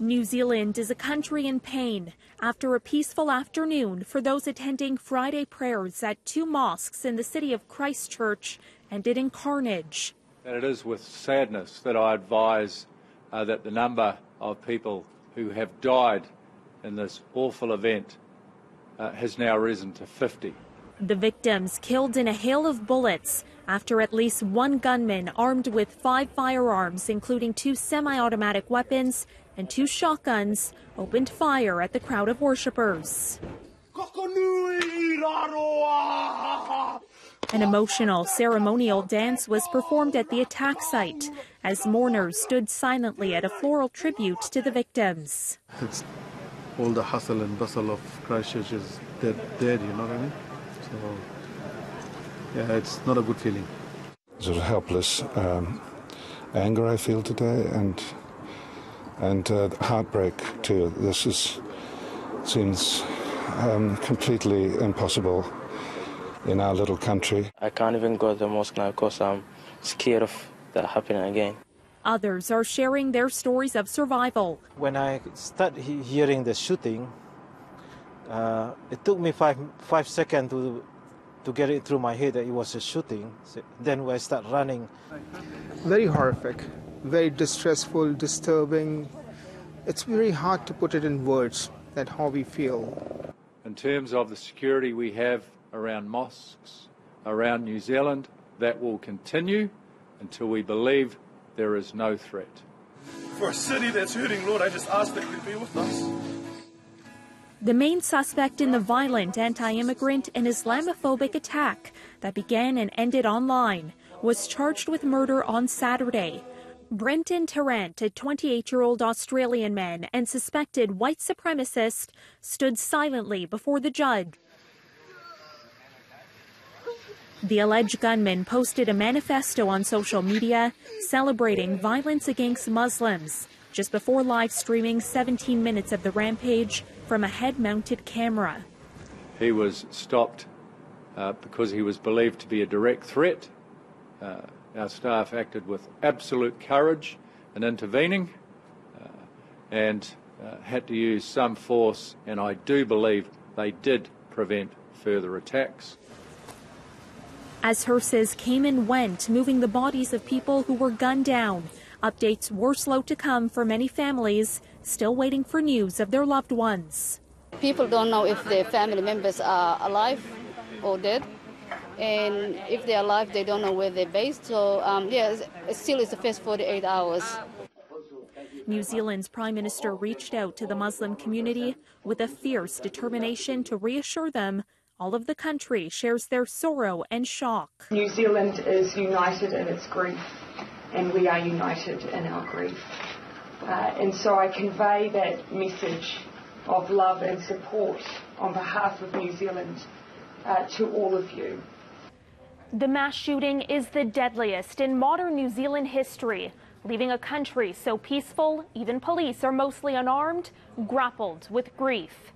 New Zealand is a country in pain after a peaceful afternoon for those attending Friday prayers at two mosques in the city of Christchurch ended in carnage. And it is with sadness that I advise that the number of people who have died in this awful event has now risen to 50. The victims killed in a hail of bullets after at least one gunman armed with 5 firearms, including 2 semi-automatic weapons and 2 shotguns, opened fire at the crowd of worshippers. An emotional ceremonial dance was performed at the attack site as mourners stood silently at a floral tribute to the victims. It's all the hustle and bustle of Christchurch is dead, you know what I mean? So, yeah, it's not a good feeling. Sort of helpless anger I feel today, and heartbreak too. This seems completely impossible in our little country. I can't even go to the mosque now because I'm scared of that happening again. Others are sharing their stories of survival. When I started hearing the shooting, it took me five seconds to get it through my head that it was a shooting. Then when I start running. Very horrific, very distressful, disturbing. It's very hard to put it in words, that how we feel. In terms of the security we have around mosques, around New Zealand, that will continue until we believe there is no threat. For a city that's hurting, Lord, I just ask that you be with us. The main suspect in the violent anti-immigrant and Islamophobic attack that began and ended online was charged with murder on Saturday. Brenton Tarrant, a 28-year-old Australian man and suspected white supremacist, stood silently before the judge. The alleged gunman posted a manifesto on social media celebrating violence against Muslims just before live streaming 17 minutes of the rampage from a head-mounted camera. He was stopped because he was believed to be a direct threat. Our staff acted with absolute courage in intervening and had to use some force, and I do believe they did prevent further attacks. As hearses came and went, moving the bodies of people who were gunned down, updates were slow to come for many families, still waiting for news of their loved ones. People don't know if their family members are alive or dead. And if they're alive, they don't know where they're based. So, it still is the first 48 hours. New Zealand's Prime Minister reached out to the Muslim community with a fierce determination to reassure them all of the country shares their sorrow and shock. New Zealand is united in its grief, and we are united in our grief. And so I convey that message of love and support on behalf of New Zealand to all of you. The mass shooting is the deadliest in modern New Zealand history, leaving a country so peaceful, even police are mostly unarmed, grappled with grief.